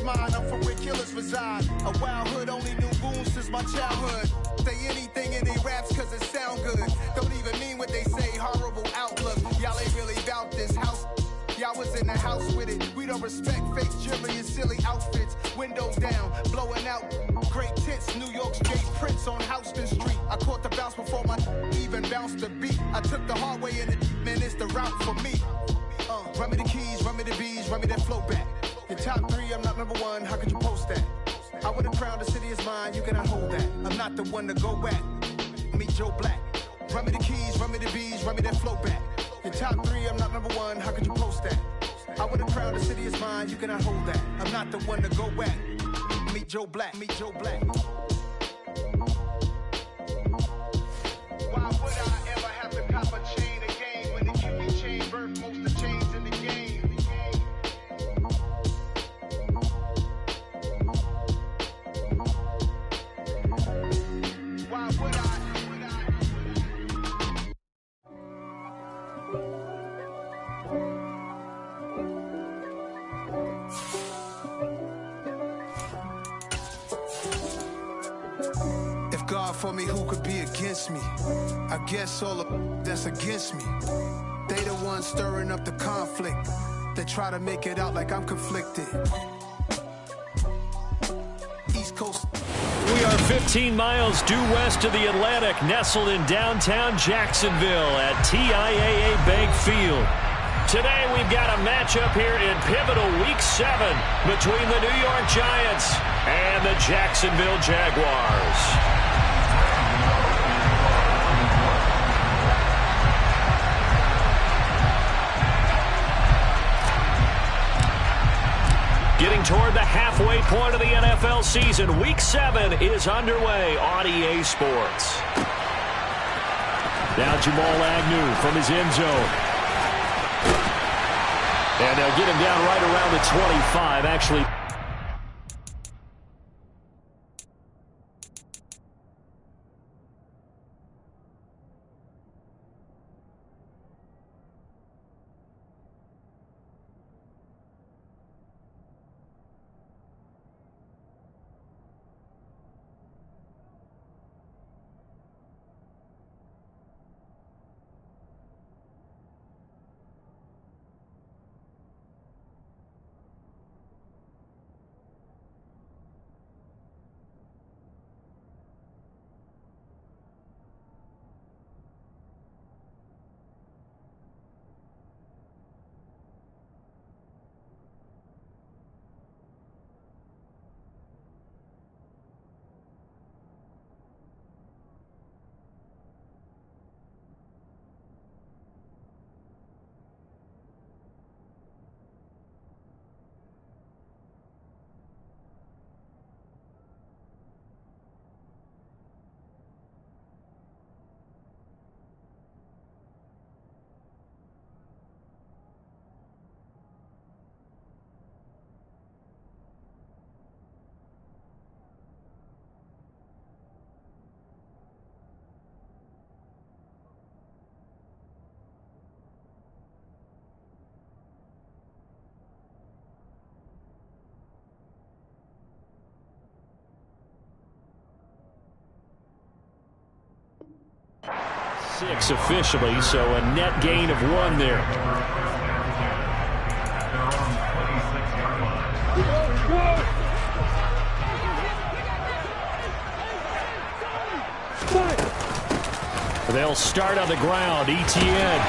mine. I'm from where killers reside. A wild hood, only knew goons since my childhood. Say anything in they raps cause it sound good. Don't even mean what they say, horrible outlook. Y'all ain't really about this house. Y'all was in the house with it. We don't respect fake jewelry and silly outfits. Windows down, blowing out great tits. New York's Jay Prince on Houston Street. I caught the bounce before my even bounced the beat. I took the hard way in it, man, it's the route for me. Run me the keys, run me the bees, run me that flow back. Your top 3, I'm not number 1, how could you post that? I would've crowned the city is mine, you cannot hold that. I'm not the one to go back. Meet Joe Black. Run me the keys, run me the bees, run me that flow back. Your top 3, I'm not number 1, how could you post that? I would've crowned the city is mine, you cannot hold that. I'm not the one to go back. Meet Joe Black, meet Joe Black. Why would I ever have to cop a chain again when the QB chain birth most of chains in the game? Why would I? If God for me, who could be against me? I guess all of that's against me. They the ones stirring up the conflict. They try to make it out like I'm conflicted. East Coast. We are 15 miles due west of the Atlantic, nestled in downtown Jacksonville at TIAA Bank Field. Today we've got a matchup here in pivotal Week 7 between the New York Giants and the Jacksonville Jaguars. Getting toward the halfway point of the NFL season, Week 7 is underway on EA Sports. Now Jamal Agnew from his end zone. And they'll get him down right around the 25, actually. Six officially, so a net gain of 1 there. They'll start on the ground, ETN.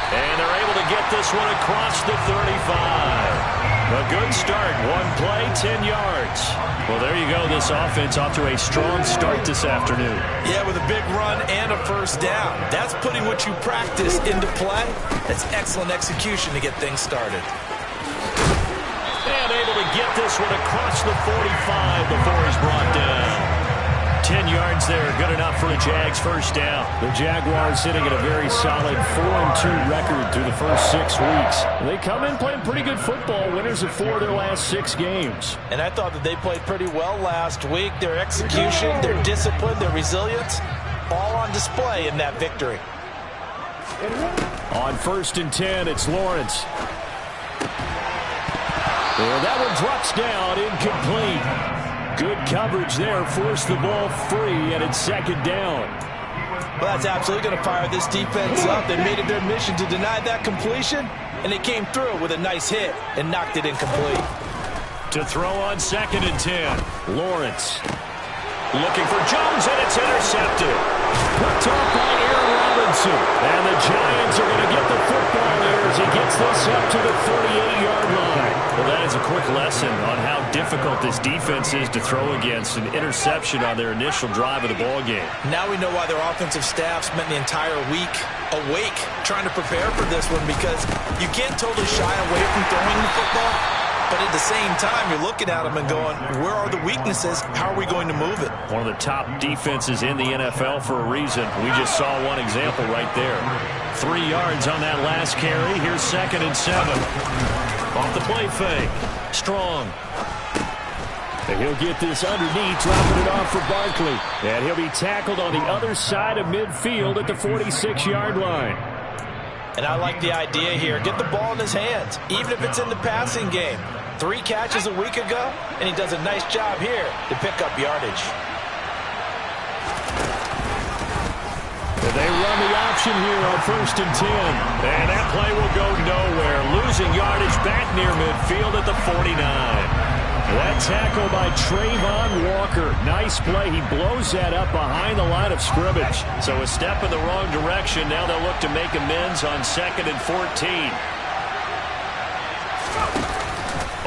And they're able to get this one across the 35. A good start. 1 play, 10 yards. Well, there you go. This offense off to a strong start this afternoon. Yeah, with a big run and a first down. That's putting what you practice into play. That's excellent execution to get things started. And able to get this one across the 45 before he's brought down. 10 yards there, good enough for a Jags first down. The Jaguars sitting at a very solid 4-2 record through the first 6 weeks. They come in playing pretty good football, winners of 4 of their last 6 games. And I thought that they played pretty well last week. Their execution, their discipline, their resilience, all on display in that victory. On 1st and 10, it's Lawrence. And that one drops down, incomplete. Good coverage there, forced the ball free, and it's second down. Well, that's absolutely going to fire this defense up. They made it their mission to deny that completion, and they came through with a nice hit and knocked it incomplete. To throw on 2nd and 10, Lawrence. Looking for Jones, and it's intercepted. Picked off by Aaron Robinson. And the Giants are going to get the football here as he gets this up to the 48-yard line. Well, that is a quick lesson on how difficult this defense is to throw against. An interception on their initial drive of the ball game. Now we know why their offensive staff spent the entire week awake trying to prepare for this one, because you can't totally shy away from throwing the football. But at the same time, you're looking at them and going, where are the weaknesses? How are we going to move it? One of the top defenses in the NFL for a reason. We just saw one example right there. 3 yards on that last carry. Here's 2nd and 7. Off the play fake. Strong. And he'll get this underneath, dropping it off for Barkley. And he'll be tackled on the other side of midfield at the 46-yard line. And I like the idea here. Get the ball in his hands, even if it's in the passing game. 3 catches a week ago, and he does a nice job here to pick up yardage. And they run the option here on 1st and 10. And that play will go nowhere. Losing yardage back near midfield at the 49. That tackle by Trayvon Walker. Nice play. He blows that up behind the line of scrimmage. So a step in the wrong direction. Now they'll look to make amends on 2nd and 14.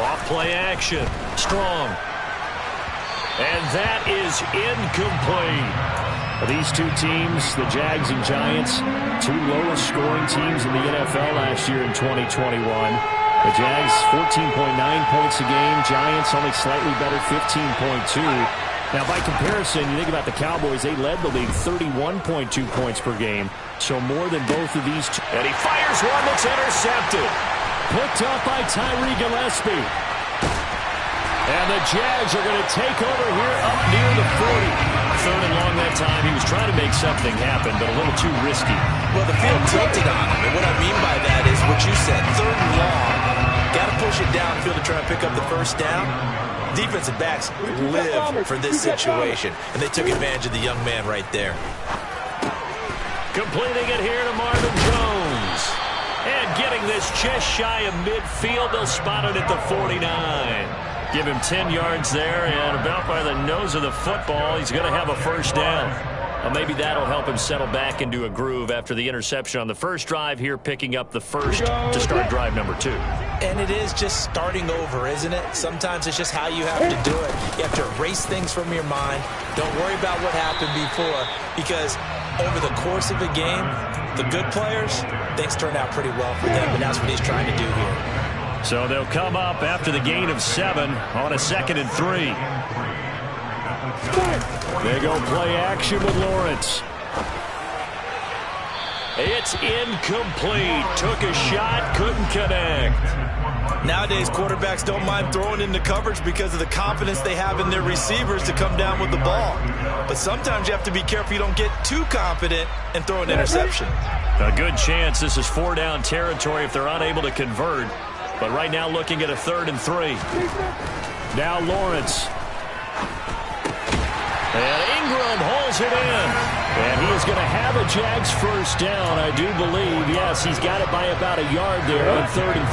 Off play action. Strong. And that is incomplete. These two teams, the Jags and Giants, 2 lowest scoring teams in the NFL last year in 2021. The Jags, 14.9 points a game. Giants only slightly better, 15.2. Now, by comparison, you think about the Cowboys, they led the league 31.2 points per game. So more than both of these two. And he fires one that's intercepted. Picked up by Tyree Gillespie. And the Jags are going to take over here up near the 40. 3rd and long that time. He was trying to make something happen, but a little too risky. Well, the field tilted on him. And what I mean by that is what you said. 3rd and long. Got to push it downfield to try and pick up the first down. Defensive backs live for this situation, and they took advantage of the young man right there. Completing it here to Marvin Jones. And getting this just shy of midfield. They'll spot it at the 49. Give him 10 yards there, and about by the nose of the football, he's going to have a first down. Well, maybe that'll help him settle back into a groove after the interception on the first drive here, picking up the first to start drive number 2. And it is just starting over, isn't it? Sometimes it's just how you have to do it. You have to erase things from your mind. Don't worry about what happened before, because over the course of a game, the good players, things turn out pretty well for them, and that's what he's trying to do here. So they'll come up after the gain of 7 on a 2nd and 3. They go play action with Lawrence. It's incomplete. Took a shot, couldn't connect. Nowadays, quarterbacks don't mind throwing into coverage because of the confidence they have in their receivers to come down with the ball. But sometimes you have to be careful you don't get too confident and throw an interception. A good chance this is 4-down territory if they're unable to convert. But right now looking at a 3rd and 3. Now Lawrence. And Ingram holds it in. And he is going to have a Jags first down, I do believe. Yes, he's got it by about a yard there on 3rd and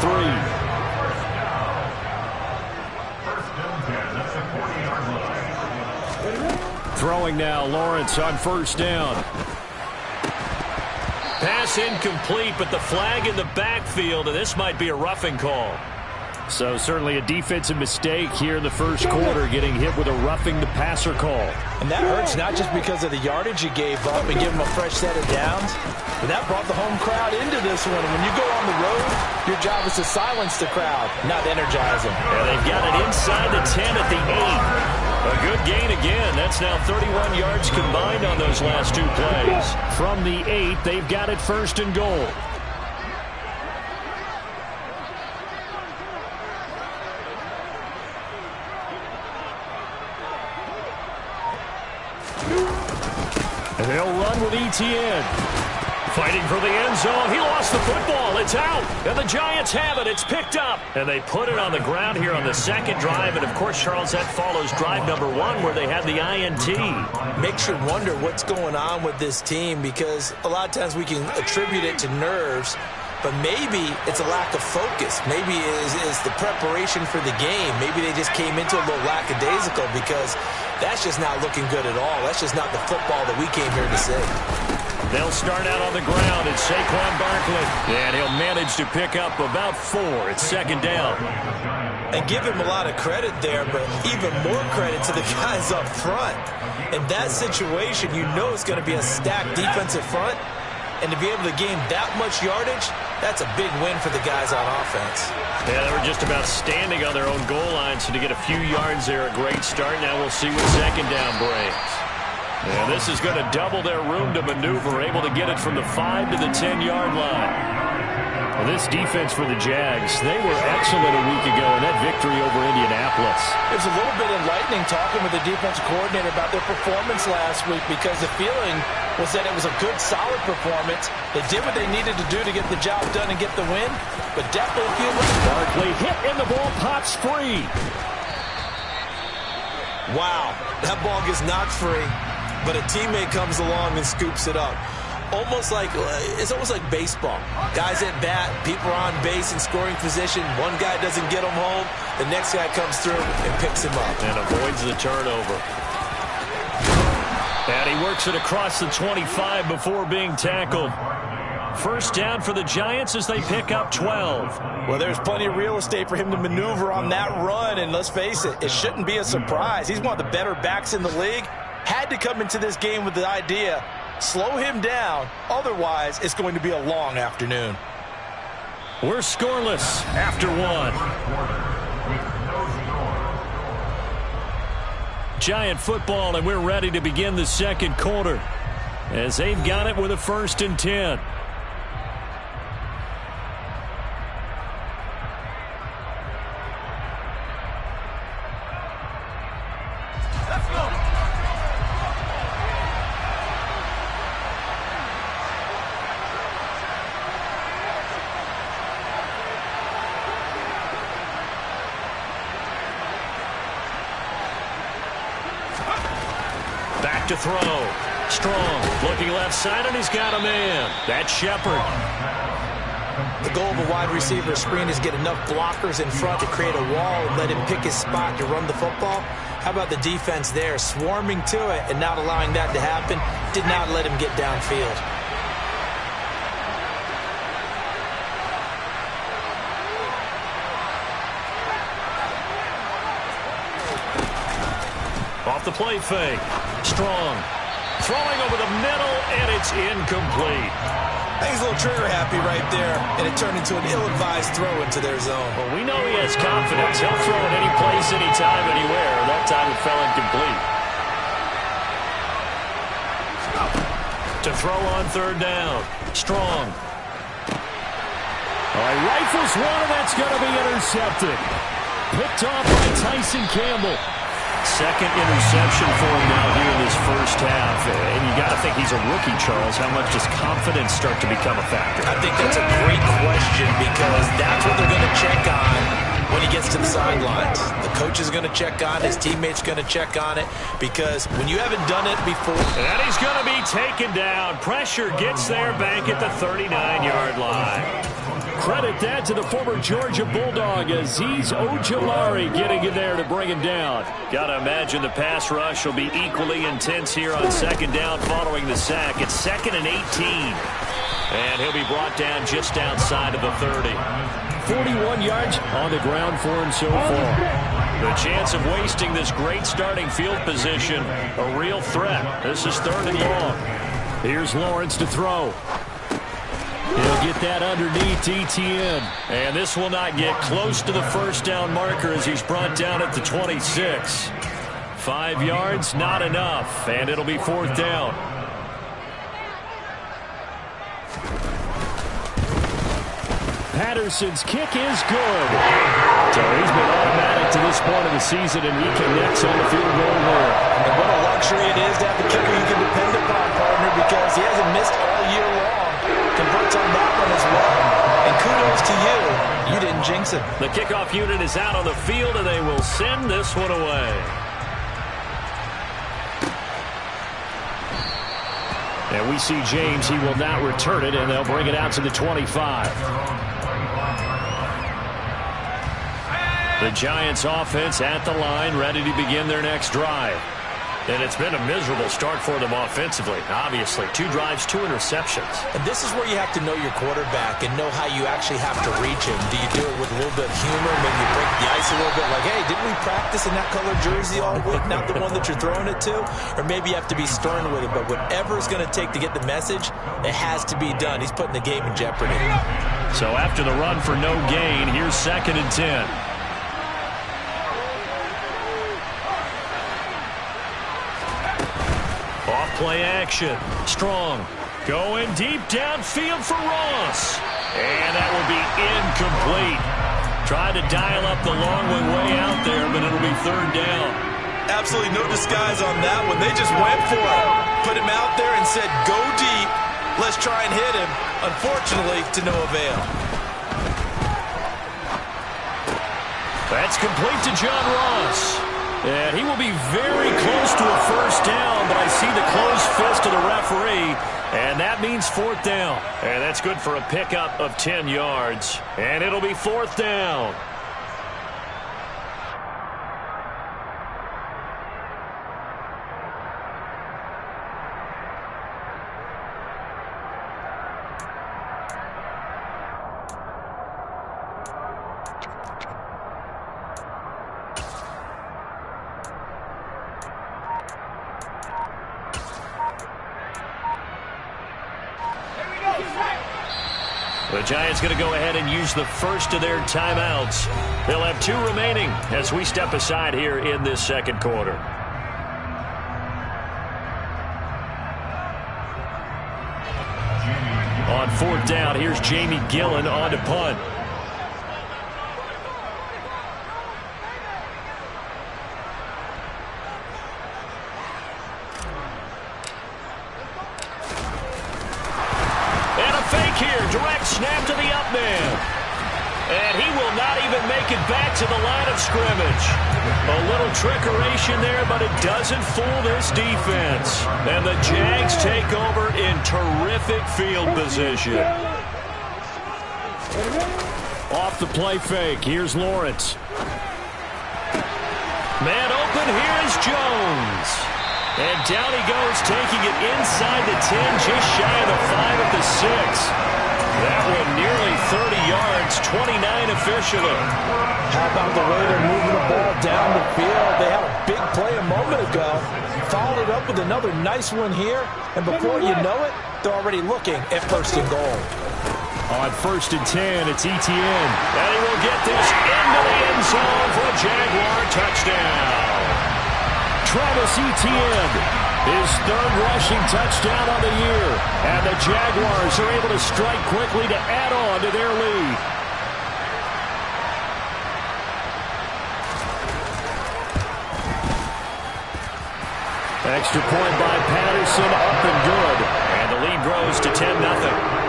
3. Throwing now, Lawrence on first down. Pass incomplete, but the flag in the backfield, and this might be a roughing call. So certainly a defensive mistake here in the first quarter, getting hit with a roughing the passer call. And that hurts not just because of the yardage you gave up and give them a fresh set of downs, but that brought the home crowd into this one. And when you go on the road, your job is to silence the crowd, not energize them. And they've got it inside the 10 at the 8. A good gain again. That's now 31 yards combined on those last 2 plays. From the 8, they've got it 1st and goal. They'll run with ETN. Fighting for the end zone. He lost the football. It's out. And the Giants have it. It's picked up. And they put it on the ground here on the second drive. And, of course, Charles, that follows drive number 1 where they had the INT. Makes you wonder what's going on with this team because a lot of times we can attribute it to nerves, but maybe it's a lack of focus. Maybe it's the preparation for the game. Maybe they just came into a little lackadaisical because that's just not looking good at all. That's just not the football that we came here to see. They'll start out on the ground. It's Saquon Barkley. And he'll manage to pick up about 4. It's second down. And give him a lot of credit there, but even more credit to the guys up front. In that situation, you know it's going to be a stacked defensive front. And to be able to gain that much yardage, that's a big win for the guys on offense. Yeah, they were just about standing on their own goal line, so to get a few yards there, a great start. Now we'll see what second down brings. And this is going to double their room to maneuver, able to get it from the 5 to the 10-yard line. Well, this defense for the Jags, they were excellent a week ago in that victory over Indianapolis. It was a little bit enlightening talking with the defensive coordinator about their performance last week because the feeling was that it was a good, solid performance. They did what they needed to do to get the job done and get the win, but definitely feel like Barkley hit and the ball pops free. Wow, that ball gets knocked free, but a teammate comes along and scoops it up. It's almost like baseball. Guys at bat, people are on base in scoring position. One guy doesn't get him home. The next guy comes through and picks him up. And avoids the turnover. And he works it across the 25 before being tackled. First down for the Giants as they pick up 12. Well, there's plenty of real estate for him to maneuver on that run. And let's face it, it shouldn't be a surprise. He's one of the better backs in the league. Had to come into this game with the idea, slow him down. Otherwise, it's going to be a long afternoon. We're scoreless after 1. Giant football, and we're ready to begin the second quarter as they've got it with a 1st and 10. To throw. Strong. Looking left side, and he's got a man. That's Shepard. The goal of a wide receiver screen is get enough blockers in front to create a wall and let him pick his spot to run the football. How about the defense there? Swarming to it and not allowing that to happen. Did not let him get downfield. Off the play fake. Strong. Throwing over the middle, and it's incomplete. I think he's a little trigger happy right there, and it turned into an ill-advised throw into their zone. Well, we know he has confidence. He'll throw it any place, anytime, anywhere. That time it fell incomplete. To throw on 3rd down. Strong. All right, rifles one, and that's going to be intercepted. Picked off by Tyson Campbell. Second interception for him now here in this first half. And you got to think he's a rookie, Charles. How much does confidence start to become a factor? I think that's a great question because that's what they're going to check on when he gets to the sidelines. The coach is going to check on it. His teammates going to check on it because when you haven't done it before. And he's going to be taken down. Pressure gets there back at the 39-yard line. Credit that to the former Georgia Bulldog, Azeez Ojulari getting in there to bring him down. Got to imagine the pass rush will be equally intense here on second down following the sack. It's 2nd and 18. And he'll be brought down just outside of the 30. 41 yards on the ground for him so far. The chance of wasting this great starting field position, a real threat. This is 3rd and long. Here's Lawrence to throw. He'll get that underneath Etienne. And this will not get close to the first down marker as he's brought down at the 26. 5 yards, not enough. And it'll be 4th down. Patterson's kick is good. So he's been automatic to this point of the season, and he connects on the field goal there. And what a luxury it is to have a kicker you can depend upon, partner, because he hasn't missed all year long. converts on that one as well. And kudos to you. You didn't jinx it. The kickoff unit is out on the field, and they will send this one away. And we see James. He will not return it, and they'll bring it out to the 25. The Giants offense at the line, ready to begin their next drive. And it's been a miserable start for them offensively. Obviously, 2 drives, 2 interceptions. And this is where you have to know your quarterback and know how you actually have to reach him. Do you do it with a little bit of humor? Maybe you break the ice a little bit like, hey, didn't we practice in that color jersey all week, not the one that you're throwing it to? Or maybe you have to be stern with it. But whatever it's going to take to get the message, it has to be done. He's putting the game in jeopardy. So after the run for no gain, here's 2nd and 10. Play action. Strong. Going deep downfield for Ross. And that will be incomplete. Tried to dial up the long way out there, but it'll be 3rd down. Absolutely no disguise on that one. They just went for it. Put him out there and said, go deep. Let's try and hit him. Unfortunately, to no avail. That's complete to John Ross. And he will be very close to a 1st down, but I see the closed fist of the referee, and that means 4th down. And that's good for a pickup of 10 yards, and it'll be 4th down. The Giants going to go ahead and use the first of their timeouts. They'll have 2 remaining as we step aside here in this 2nd quarter. On 4th down, here's Jamie Gillen on to punt. Direct snap to the up man. And he will not even make it back to the line of scrimmage. A little trickeration there, but it doesn't fool this defense. And the Jags take over in terrific field position. Off the play fake, here's Lawrence. Man open, here is Jones. And down he goes, taking it inside the 10, just shy of the 5 at the 6. That one nearly 30 yards, 29 officially. How about the way they're moving the ball down the field? They had a big play a moment ago. Followed it up with another nice one here. And before you know it, they're already looking at 1st and goal. On 1st and 10, it's Etienne. And he will get this into the end zone for a Jaguar touchdown. Travis Etienne. His 3rd rushing touchdown on the year. And the Jaguars are able to strike quickly to add on to their lead. Extra point by Patterson, up and good. And the lead grows to 10-0.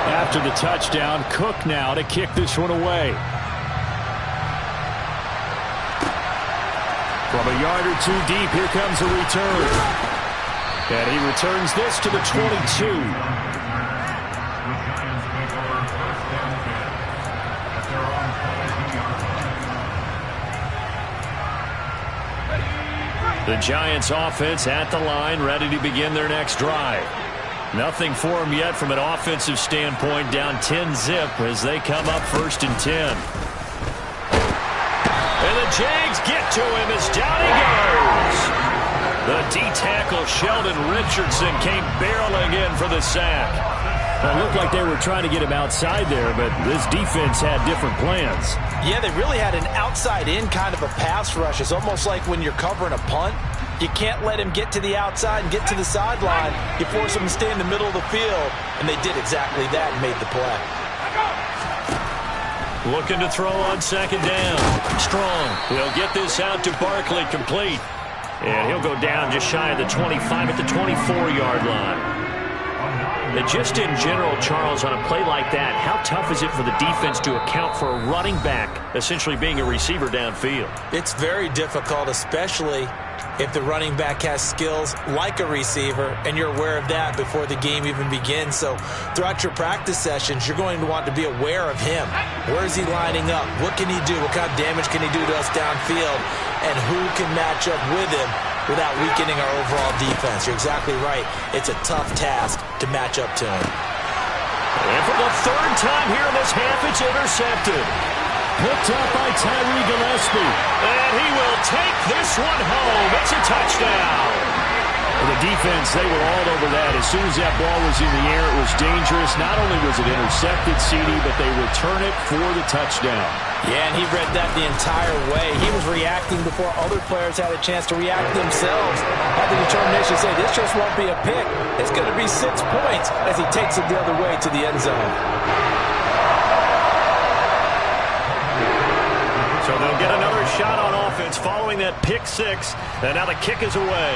After the touchdown, Cook now to kick this one away. From a yard or 2 deep, here comes a return. And he returns this to the 22. The Giants offense at the line, ready to begin their next drive. Nothing for them yet from an offensive standpoint, down 10-zip as they come up 1st and 10. And the Jags get to him as down he goes. The D-tackle Sheldon Richardson came barreling in for the sack. Well, it looked like they were trying to get him outside there, but this defense had different plans. Yeah, they really had an outside-in kind of a pass rush. It's almost like when you're covering a punt. You can't let him get to the outside and get to the sideline. You force him to stay in the middle of the field, and they did exactly that and made the play. Looking to throw on 2nd down. Strong. He'll get this out to Barkley, complete. And he'll go down just shy of the 25 at the 24-yard line. And just in general, Charles, on a play like that, how tough is it for the defense to account for a running back essentially being a receiver downfield? It's very difficult, especially if the running back has skills like a receiver, and you're aware of that before the game even begins. So throughout your practice sessions, you're going to want to be aware of him. Where is he lining up? What can he do? What kind of damage can he do to us downfield? And who can match up with him without weakening our overall defense? You're exactly right. It's a tough task to match up to him. And for the third time here in this half, it's intercepted. Picked up by Tyree Gillespie. And he will take this one home. It's a touchdown. For the defense, they were all over that. As soon as that ball was in the air, it was dangerous. Not only was it intercepted, CD, but they return it for the touchdown. Yeah, and he read that the entire way. He was reacting before other players had a chance to react themselves. Had the determination to say, this just won't be a pick. It's going to be 6 points as he takes it the other way to the end zone. So they'll get another shot on offense following that pick six. And now the kick is away.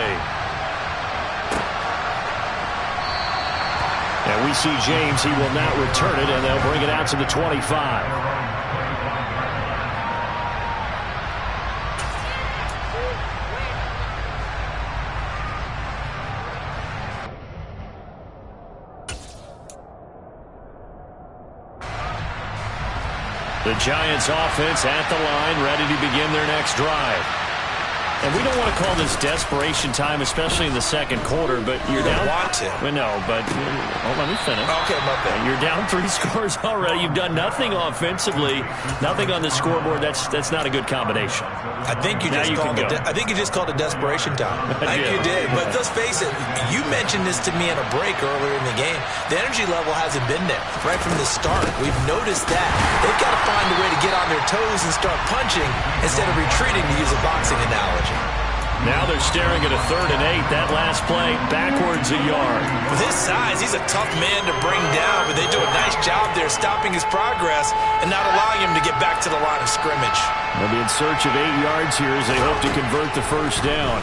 And we see James. He will not return it, and they'll bring it out to the 25. The Giants offense at the line, ready to begin their next drive. And we don't want to call this desperation time, especially in the second quarter, but you're down. Want to. Well, no, but let me finish. Okay, my bad. You're down 3 scores already. You've done nothing offensively, nothing on the scoreboard. That's not a good combination. I think you just called it desperation time. I think you did. But let's face it, you mentioned this to me in a break earlier in the game. The energy level hasn't been there right from the start. We've noticed that. They've got to find a way to get on their toes and start punching instead of retreating, to use a boxing analogy. Now they're staring at a 3rd and 8. That last play, backwards a yard. With his size, he's a tough man to bring down, but they do a nice job there stopping his progress and not allowing him to get back to the line of scrimmage. They'll be in search of 8 yards here as they hope to convert the first down.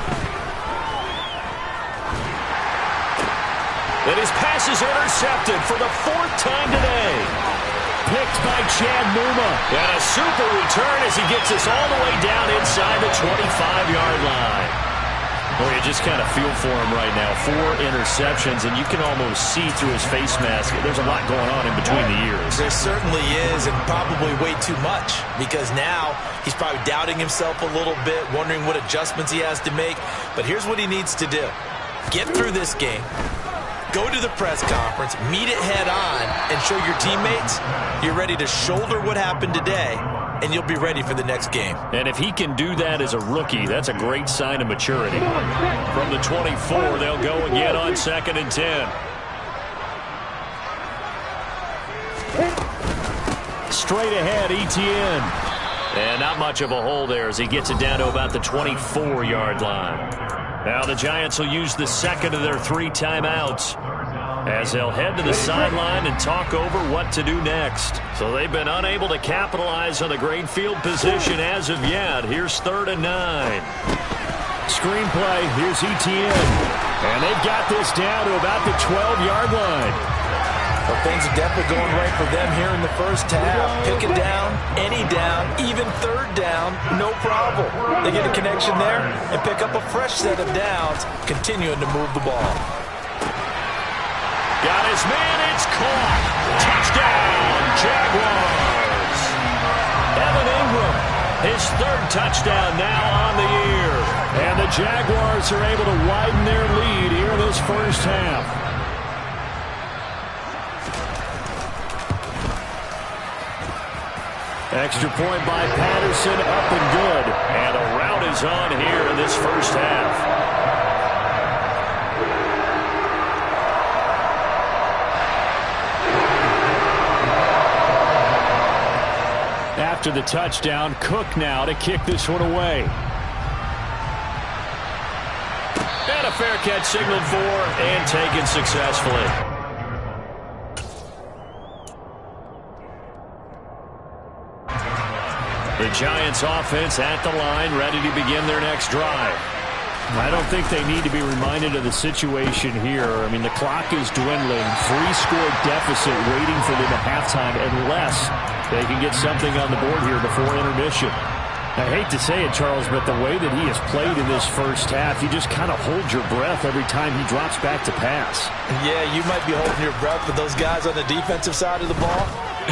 And his pass is intercepted for the 4th time today. Picked by Chad Muma. And a super return as he gets us all the way down inside the 25-yard line. Well, you just kind of feel for him right now. 4 interceptions, and you can almost see through his face mask. There's a lot going on in between the ears. There certainly is, and probably way too much, because now he's probably doubting himself a little bit, wondering what adjustments he has to make. But here's what he needs to do. Get through this game. Go to the press conference, meet it head on, and show your teammates you're ready to shoulder what happened today, and you'll be ready for the next game. And if he can do that as a rookie, that's a great sign of maturity. From the 24, they'll go again on 2nd and 10. Straight ahead, Etienne. And not much of a hole there as he gets it down to about the 24-yard line. Now the Giants will use the 2nd of their 3 timeouts as they'll head to the sideline and talk over what to do next. So they've been unable to capitalize on the great field position as of yet. Here's 3rd and 9. Screenplay, here's Etienne. And they've got this down to about the 12-yard line. Well, things are definitely going right for them here in the first half. Pick it down, any down, even 3rd down, no problem. They get a connection there and pick up a fresh set of downs, continuing to move the ball. Got his man, it's caught. Touchdown, Jaguars. Evan Ingram, his 3rd touchdown now on the year. And the Jaguars are able to widen their lead here in this first half. Extra point by Patterson, up and good. And a rout is on here in this first half. After the touchdown, Cook now to kick this one away. And a fair catch signaled for and taken successfully. The Giants offense at the line, ready to begin their next drive. I don't think they need to be reminded of the situation here. I mean, the clock is dwindling. 3-score deficit waiting for them at halftime unless they can get something on the board here before intermission. I hate to say it, Charles, but the way that he has played in this first half, you just kind of hold your breath every time he drops back to pass. Yeah, you might be holding your breath, but those guys on the defensive side of the ball,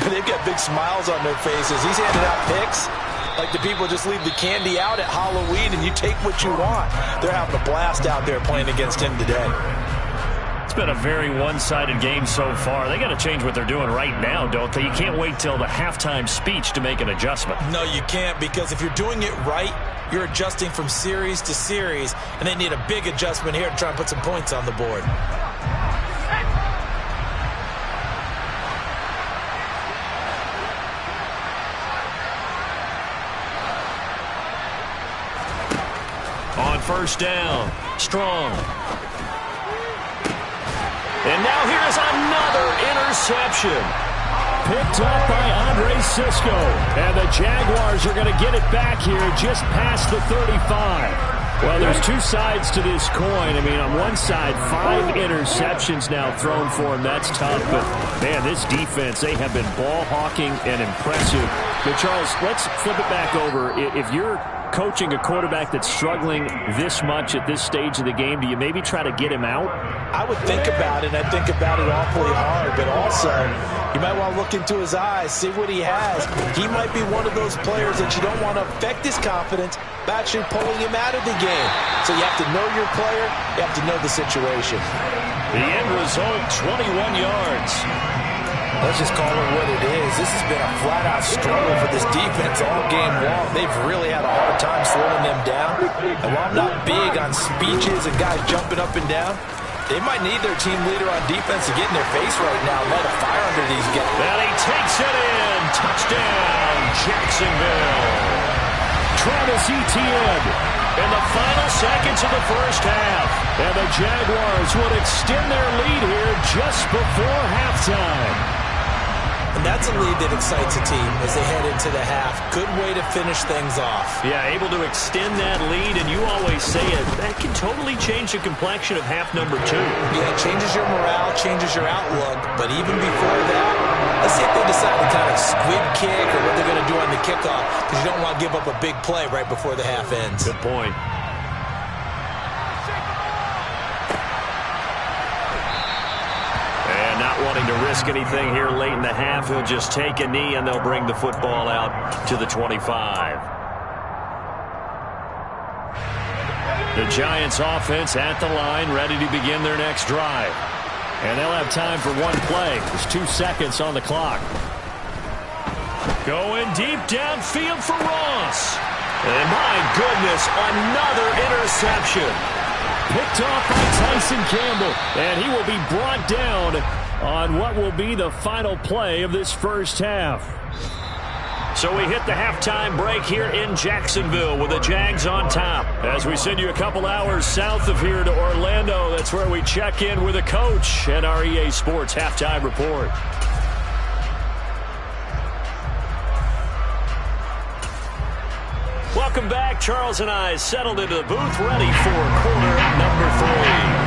they've got big smiles on their faces. He's handing out picks like the people just leave the candy out at Halloween and you take what you want. They're having a blast out there playing against him today. It's been a very one-sided game so far. They got to change what they're doing right now, don't they? You can't wait till the halftime speech to make an adjustment. No, you can't, because if you're doing it right, you're adjusting from series to series, and they need a big adjustment here to try and put some points on the board. On first down, Strong. And now here's another interception. Picked up by Andre Cisco. And the Jaguars are going to get it back here just past the 35. Well, there's two sides to this coin. I mean, on one side, 5 interceptions now thrown for him. That's tough. But, man, this defense, they have been ball hawking and impressive. But, Charles, let's flip it back over. If you're coaching a quarterback that's struggling this much at this stage of the game, do you maybe try to get him out? I would think about it, and I think about it awfully hard, but also you might want to look into his eyes, see what he has. He might be one of those players that you don't want to affect his confidence by actually pulling him out of the game. So you have to know your player, you have to know the situation. The end result, 21 yards. Let's just call it what it is. This has been a flat-out struggle for this defense all game long. They've really had a hard time slowing them down. And while I'm not big on speeches and guys jumping up and down, they might need their team leader on defense to get in their face right now and light a fire under these guys. And he takes it in. Touchdown, Jacksonville. Travis Etienne In the final seconds of the first half. And the Jaguars would extend their lead here just before halftime. And that's a lead that excites a team as they head into the half. Good way to finish things off. Yeah, able to extend that lead, and you always say it, that can totally change the complexion of half number 2. Yeah, it changes your morale, changes your outlook. But even before that, let's see if they decide to kind of squib kick or what they're going to do on the kickoff, because you don't want to give up a big play right before the half ends. Good point. Wanting to risk anything here late in the half, he'll just take a knee and they'll bring the football out to the 25. The Giants offense at the line, ready to begin their next drive. And they'll have time for one play. There's 2 seconds on the clock. Going deep downfield for Ross. And my goodness, another interception. Picked off by Tyson Campbell. And he will be brought down on what will be the final play of this first half. So we hit the halftime break here in Jacksonville with the Jags on top. As we send you a couple hours south of here to Orlando, that's where we check in with the coach and our EA Sports halftime report. Welcome back. Charles and I settled into the booth, ready for quarter number 3.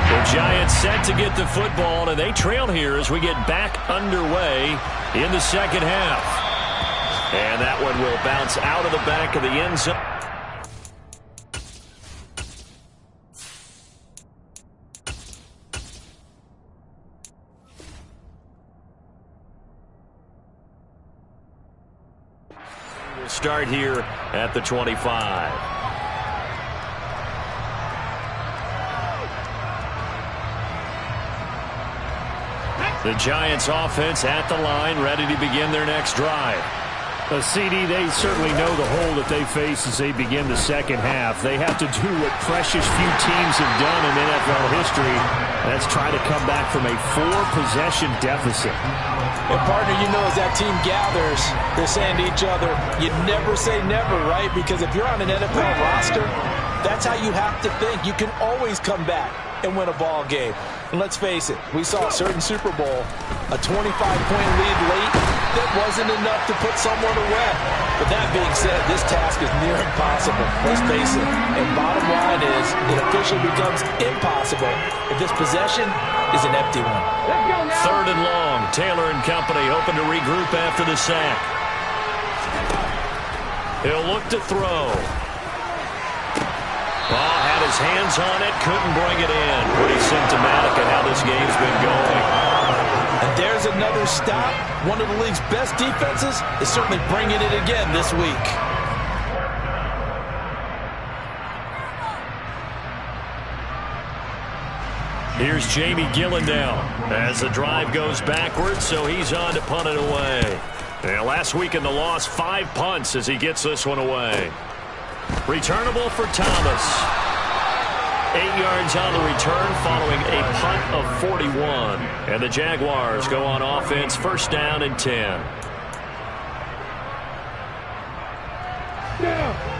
The Giants set to get the football, and they trail here as we get back underway in the second half. And that one will bounce out of the back of the end zone. We'll start here at the 25. The Giants offense at the line, ready to begin their next drive. CD, they certainly know the hole that they face as they begin the second half. They have to do what precious few teams have done in NFL history. That's try to come back from a 4-possession deficit. And partner, you know, as that team gathers, they're saying to each other, you never say never, right? Because if you're on an NFL roster, that's how you have to think. You can always come back and win a ball game. And let's face it, we saw a certain Super Bowl, a 25-point lead late that wasn't enough to put someone away. But that being said, this task is near impossible. Let's face it. And bottom line is, it officially becomes impossible if this possession is an empty one. 3rd and long. Taylor and company hoping to regroup after the sack. He'll look to throw. Ball had his hands on it, couldn't bring it in. Pretty symptomatic of how this game's been going. And there's another stop. One of the league's best defenses is certainly bringing it again this week. Here's Jamie Gillendow as the drive goes backwards, so he's on to punt it away. And last week in the loss, 5 punts as he gets this one away. Returnable for Thomas. 8 yards on the return following a punt of 41. And the Jaguars go on offense, 1st down and 10.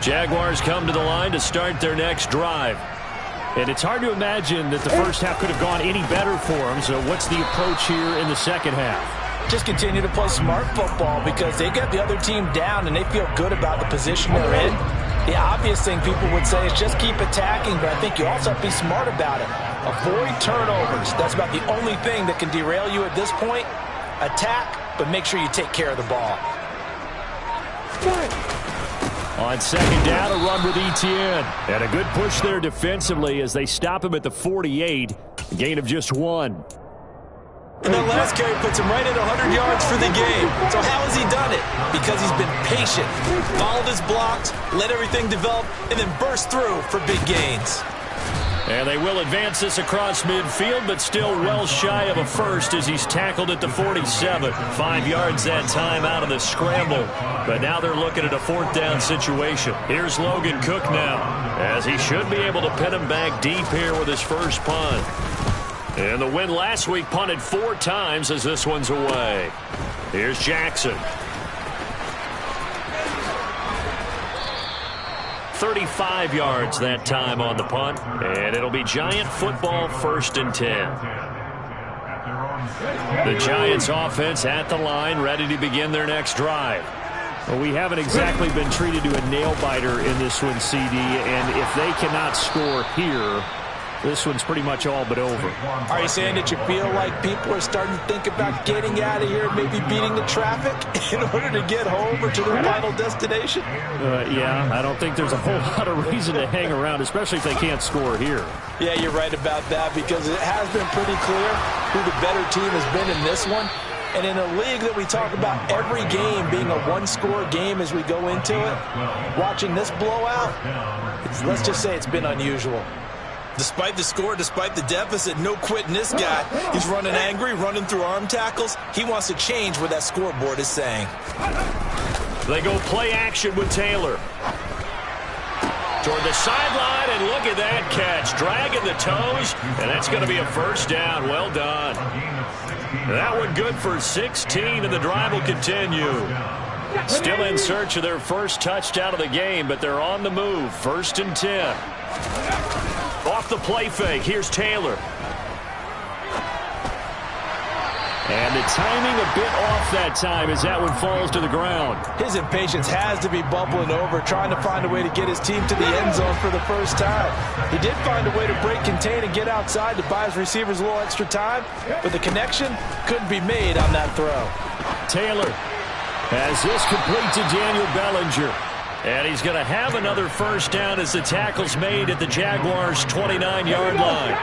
Jaguars come to the line to start their next drive. And it's hard to imagine that the first half could have gone any better for them. So what's the approach here in the second half? Just continue to play smart football because they get the other team down and they feel good about the position they're in. The obvious thing people would say is just keep attacking, but I think you also have to be smart about it. Avoid turnovers. That's about the only thing that can derail you at this point. Attack, but make sure you take care of the ball. On 2nd down, a run with Etienne. And a good push there defensively as they stop him at the 48. A gain of just 1. And that last carry puts him right at 100 yards for the game. So how has he done it? Because he's been patient, followed his blocks, let everything develop, and then burst through for big gains. And they will advance this across midfield, but still well shy of a first as he's tackled at the 47. 5 yards that time out of the scramble. But now they're looking at a 4th down situation. Here's Logan Cook now, as he should be able to pin him back deep here with his first punt. And the win last week punted 4 times as this one's away. Here's Jackson. 35 yards that time on the punt. And it'll be Giant football, 1st and 10. The Giants offense at the line, ready to begin their next drive. Well, we haven't exactly been treated to a nail-biter in this one, CD. And if they cannot score here, this one's pretty much all but over. Are you saying that you feel like people are starting to think about getting out of here, maybe beating the traffic in order to get home or to their final destination? Yeah, I don't think there's a whole lot of reason to hang around, especially if they can't score here. Yeah, you're right about that because it has been pretty clear who the better team has been in this one. And in a league that we talk about every game being a one-score game as we go into it, watching this blowout, let's just say it's been unusual. Despite the score, despite the deficit, no quitting this guy. He's running angry, running through arm tackles. He wants to change what that scoreboard is saying. They go play action with Taylor. Toward the sideline, and look at that catch. Dragging the toes, and that's going to be a 1st down. Well done. That one good for 16, and the drive will continue. Still in search of their first touchdown of the game, but they're on the move. 1st and 10. Off the play fake, here's Taylor. And the timing a bit off that time as that one falls to the ground. His impatience has to be bubbling over, trying to find a way to get his team to the end zone for the first time. He did find a way to break contain and get outside to buy his receivers a little extra time, but the connection couldn't be made on that throw. Taylor has this complete to Daniel Bellinger. And he's going to have another 1st down as the tackle's made at the Jaguars' 29-yard line.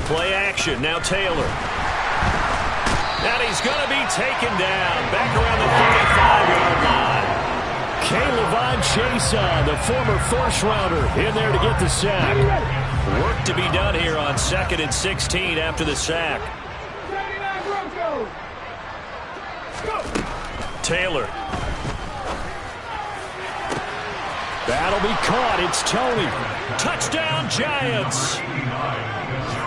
Play action, now Taylor. And he's going to be taken down back around the 35-yard line. K'Lavon Chason, the former first-rounder, in there to get the sack. Work to be done here on 2nd and 16 after the sack. Taylor. That'll be caught. It's Toney. Touchdown, Giants.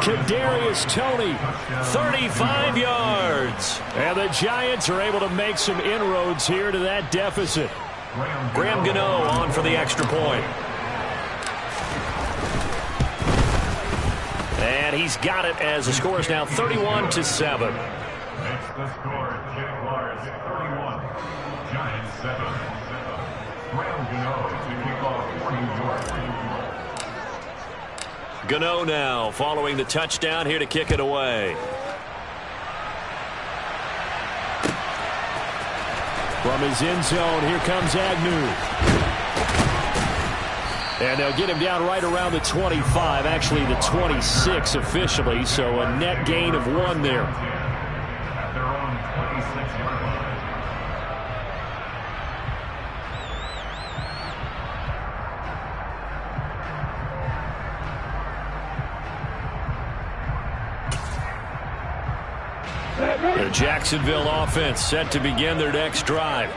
Kadarius Toney, 35 yards. And the Giants are able to make some inroads here to that deficit. Graham Gano on for the extra point. And And he's got it as the score is now 31-7. Makes the score Jaguars 31, Giants 7. Graham Gano to kick off for New York. Gano now following the touchdown here to kick it away. From his end zone, here comes Agnew. And they'll get him down right around the 25, actually the 26 officially, so a net gain of 1 there. At their own 26-yard line. The Jacksonville offense set to begin their next drive.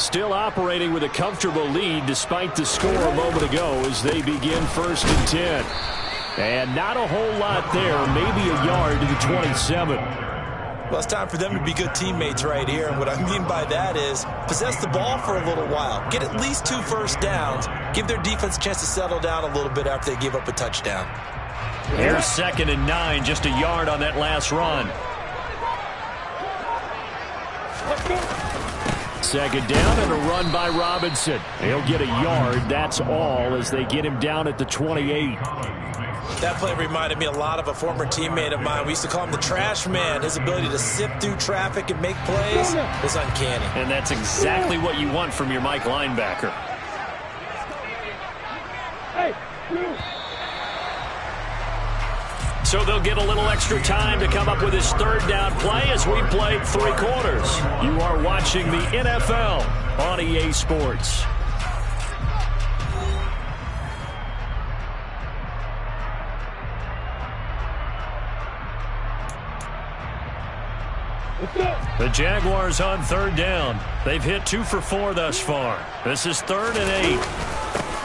Still operating with a comfortable lead despite the score a moment ago as they begin 1st and 10. And not a whole lot there, maybe a yard to the 27. Well, it's time for them to be good teammates right here. And what I mean by that is possess the ball for a little while. Get at least 2 first downs. Give their defense a chance to settle down a little bit after they give up a touchdown. Here's 2nd and 9, just a yard on that last run. 2nd down and a run by Robinson. He'll get a yard, that's all, as they get him down at the 28. That play reminded me a lot of a former teammate of mine. We used to call him the trash man. His ability to sift through traffic and make plays was uncanny. And that's exactly what you want from your Mike linebacker. So they'll get a little extra time to come up with his 3rd down play as we played 3 quarters. You are watching the NFL on EA Sports. The Jaguars on 3rd down. They've hit 2 for 4 thus far. This is 3rd and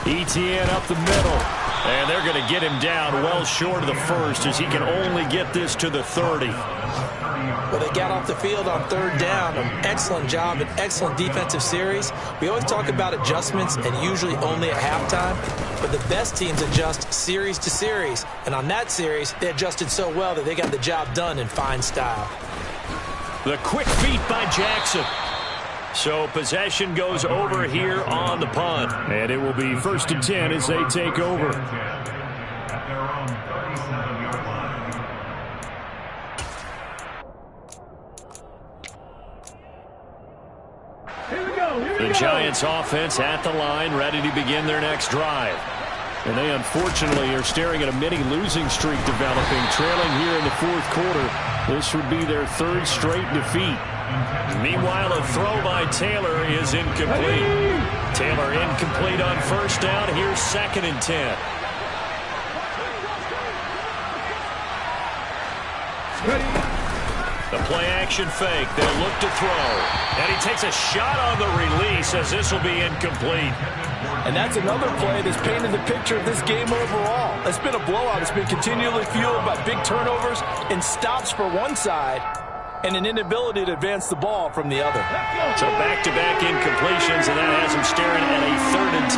8. ETN up the middle. And they're going to get him down well short of the 1st as he can only get this to the 30. Well, they got off the field on 3rd down. An excellent job, an excellent defensive series. We always talk about adjustments and usually only at halftime. But the best teams adjust series to series. And on that series, they adjusted so well that they got the job done in fine style. The quick feet by Jackson. So possession goes over here on the punt. And it will be 1st and 10 as they take over. At their own 37-yard line. The Giants offense at the line, ready to begin their next drive. And they unfortunately are staring at a mini losing streak developing, trailing here in the 4th quarter. This would be their 3rd straight defeat. Meanwhile, a throw by Taylor is incomplete. Taylor incomplete on 1st down. Here's 2nd and 10. The play-action fake. They'll look to throw. And he takes a shot on the release as this will be incomplete. And that's another play that's painted the picture of this game overall. It's been a blowout. It's been continually fueled by big turnovers and stops for one side and an inability to advance the ball from the other. So back-to-back incompletions, and that has him staring at a 3rd and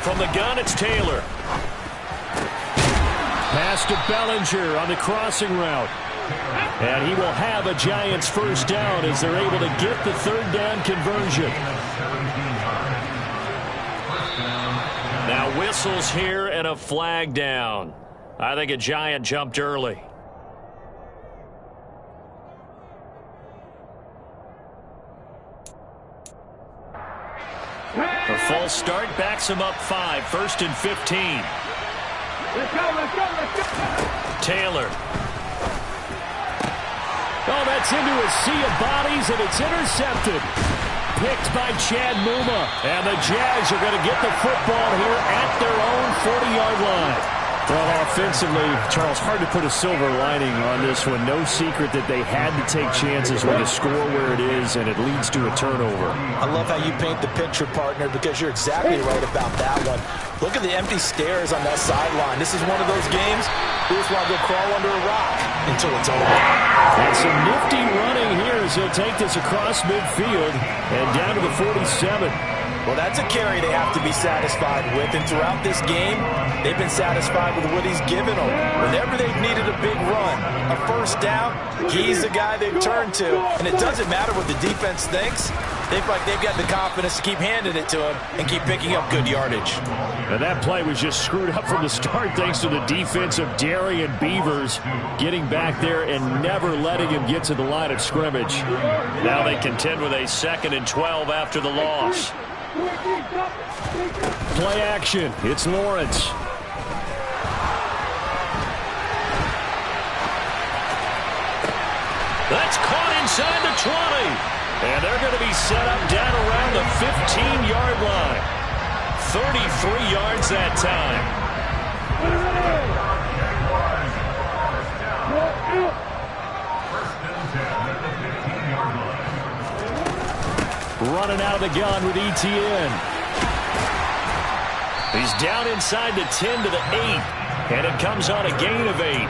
10. From the gun, it's Taylor. Pass to Bellinger on the crossing route. And he will have a Giants 1st down as they're able to get the 3rd down conversion. Now whistles here and a flag down. I think a Giant jumped early. A false start backs him up 5. 1st and 15. Let's go. Taylor. Oh, that's into a sea of bodies, and it's intercepted. Picked by Chad Muma. And the Jags are going to get the football here at their own 40-yard line. Well, offensively, Charles, hard to put a silver lining on this one. No secret that they had to take chances with the score where it is, and it leads to a turnover. I love how you paint the picture, partner, because you're exactly right about that one. Look at the empty stairs on that sideline. This is one of those games you just want to go crawl under a rock until it's over. And some nifty running here as he'll take this across midfield and down to the 47. Well, that's a carry they have to be satisfied with, and throughout this game, they've been satisfied with what he's given them. Whenever they've needed a big run, a first down, he's the guy they've turned to. And it doesn't matter what the defense thinks. They've got the confidence to keep handing it to him and keep picking up good yardage. And that play was just screwed up from the start thanks to the defense of Darian Beavers getting back there and never letting him get to the line of scrimmage. Now they contend with a 2nd and 12 after the loss. Play action. It's Lawrence. That's caught inside the 20. And they're going to be set up down around the 15-yard line. 33 yards that time. Running out of the gun with ETN. He's down inside the 10 to the 8. And it comes on a gain of 8.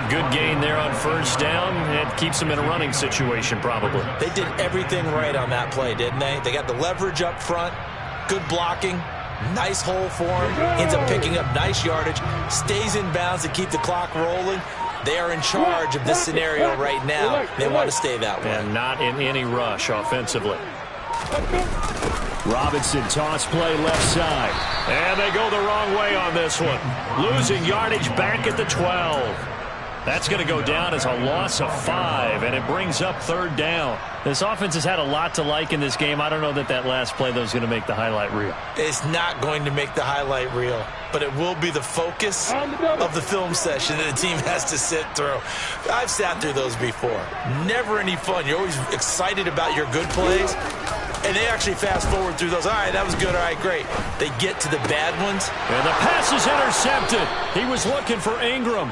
Good gain there on first down. It keeps them in a running situation probably. They did everything right on that play, didn't they? They got the leverage up front, good blocking, nice hole for him, ends up picking up nice yardage, stays in bounds to keep the clock rolling. They are in charge of this scenario right now. They want to stay that way. And not in any rush offensively. Robinson toss play left side. And they go the wrong way on this one. Losing yardage back at the 12. That's going to go down as a loss of 5, and it brings up 3rd down. This offense has had a lot to like in this game. I don't know that last play, though, is going to make the highlight reel. It's not going to make the highlight reel, but it will be the focus of the film session that the team has to sit through. I've sat through those before. Never any fun. You're always excited about your good plays, and they actually fast forward through those. All right, that was good. All right, great. They get to the bad ones. And the pass is intercepted. He was looking for Ingram.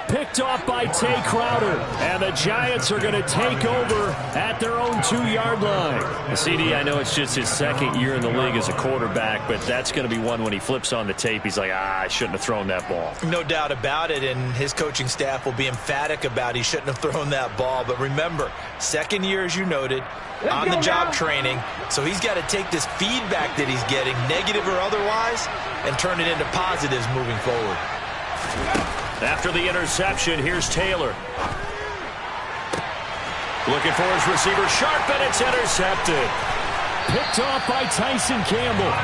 Picked off by Tay Crowder. And the Giants are going to take over at their own 2-yard line. CD, I know it's just his 2nd year in the league as a quarterback, but that's going to be one when he flips on the tape. He's like, I shouldn't have thrown that ball. No doubt about it, and his coaching staff will be emphatic about he shouldn't have thrown that ball. But remember, 2nd year, as you noted, on-the-job training. So he's got to take this feedback that he's getting, negative or otherwise, and turn it into positives moving forward. After the interception, here's Taylor. Looking for his receiver, Sharp, and it's intercepted. Picked off by Tyson Campbell.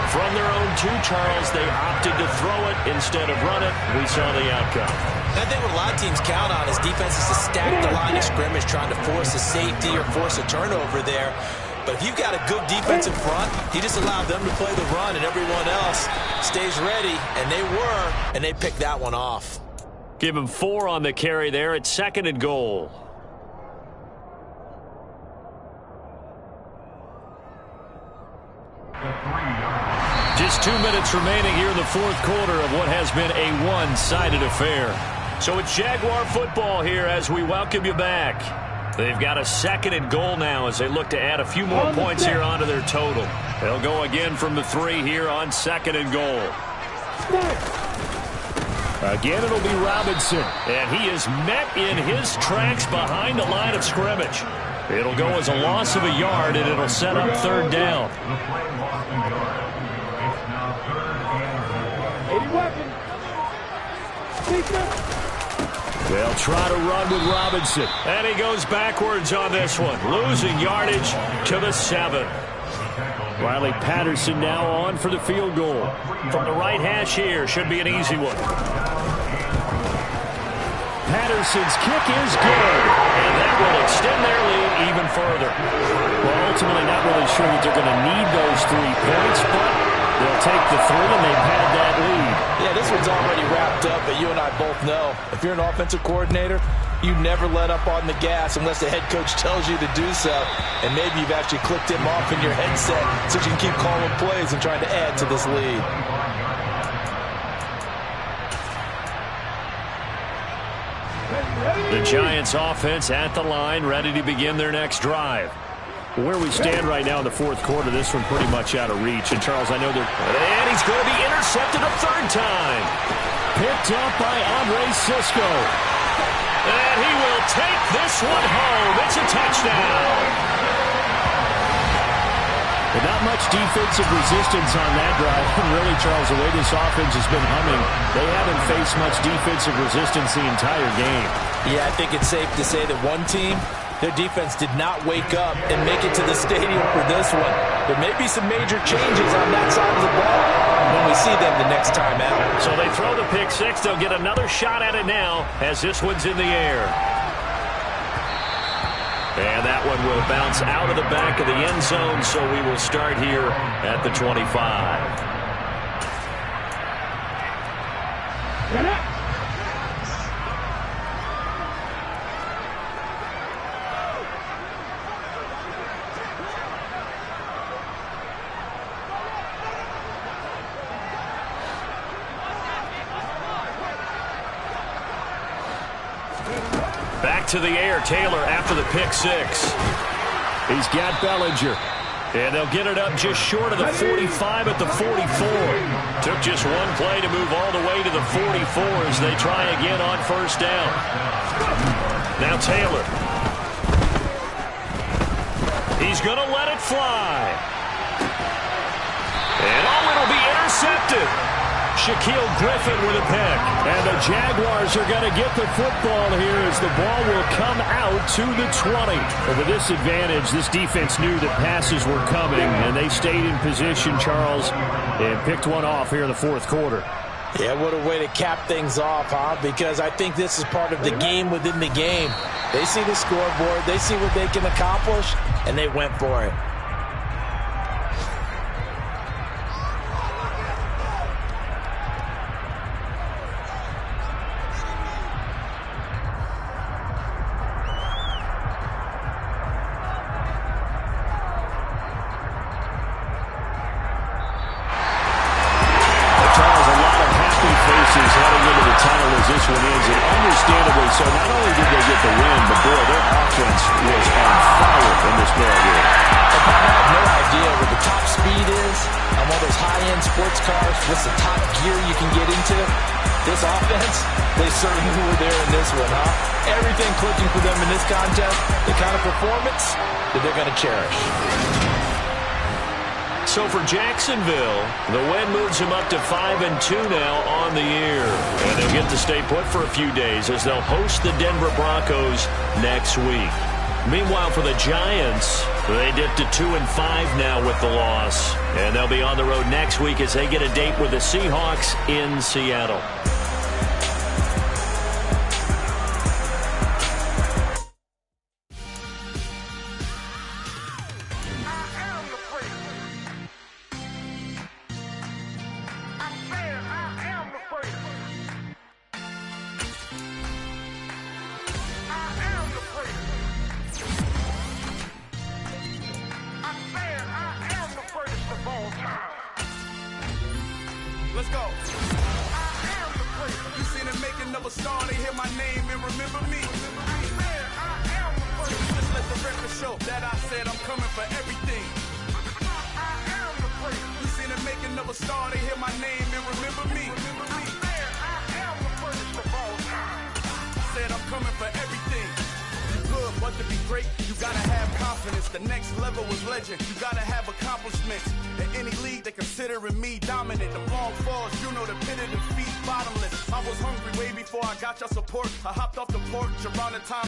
From their own 2, Charles, they opted to throw it instead of run it. We saw the outcome. I think what a lot of teams count on is defenses to stack the line of scrimmage, trying to force a safety or force a turnover there. But if you've got a good defensive front, you just allow them to play the run and everyone else stays ready, and they were, and they picked that one off. Give him 4 on the carry there. It's 2nd and goal. Just 2 minutes remaining here in the 4th quarter of what has been a one-sided affair. So it's Jaguar football here as we welcome you back. They've got a 2nd and goal now as they look to add a few more points here onto their total. They'll go again from the 3 here on 2nd and goal. Again, it'll be Robinson. And he is met in his tracks behind the line of scrimmage. It'll go as a loss of a yard, and it'll set up 3rd down. They'll try to run with Robinson. And he goes backwards on this one, losing yardage to the 7. Riley Patterson now on for the field goal. From the right hash here, should be an easy one. Patterson's kick is good. And that will extend their lead even further. Well, ultimately not really sure that they're going to need those 3 points, but they'll take the 3, and they've had that lead. Yeah, this one's already wrapped up, but you and I both know if you're an offensive coordinator, you never let up on the gas unless the head coach tells you to do so. And maybe you've actually clicked him off in your headset so you can keep calling plays and trying to add to this lead. The Giants offense at the line, ready to begin their next drive. Where we stand right now in the 4th quarter, this one pretty much out of reach. And, Charles, I know they're... And he's going to be intercepted a 3rd time. Picked up by Andre Sisco. And he will take this one home. It's a touchdown. But not much defensive resistance on that drive. And really, Charles, the way this offense has been humming, they haven't faced much defensive resistance the entire game. Yeah, I think it's safe to say that one team, their defense did not wake up and make it to the stadium for this one. There may be some major changes on that side of the ball when we see them the next time out. So they throw the pick six. They'll get another shot at it now as this one's in the air. And that one will bounce out of the back of the end zone, so we will start here at the 25. Back to the air, Taylor after the pick six. He's got Bellinger. And they'll get it up just short of the 45 at the 44. Took just one play to move all the way to the 44 as they try again on first down. Now Taylor. He's going to let it fly. And it'll be intercepted. Shaquille Griffin with a pick. And the Jaguars are going to get the football here as the ball will come out to the 20. With a disadvantage, this defense knew that passes were coming, and they stayed in position, Charles, and picked one off here in the fourth quarter. Yeah, what a way to cap things off, huh? Because I think this is part of the game within the game. They see the scoreboard, they see what they can accomplish, and they went for it. This one is, and understandably so. Not only did they get the win, but boy, their offense was on fire in this ball game. I have no idea what the top speed is on one of those high-end sports cars. What's the top gear you can get into? This offense, they certainly were there in this one, huh? Everything clicking for them in this contest, the kind of performance that they're going to cherish. So for Jacksonville, the win moves them up to 5-2 now on the year. And they'll get to stay put for a few days as they'll host the Denver Broncos next week. Meanwhile, for the Giants, they dipped to 2-5 now with the loss. And they'll be on the road next week as they get a date with the Seahawks in Seattle. Let's go. You seen it making of a star, they hear my name and remember me. Just let the record show that I said I'm coming for everything. You seen it making of a star, they hear my name and remember me. Said I'm coming for everything. Good, but to be great, you gotta have confidence. The next level was legend. You gotta have accomplishments. In any league, they considering me dominant. The long falls, you know the pit of defeat, bottomless. I was hungry way before I got your support. I hopped off the porch around the time.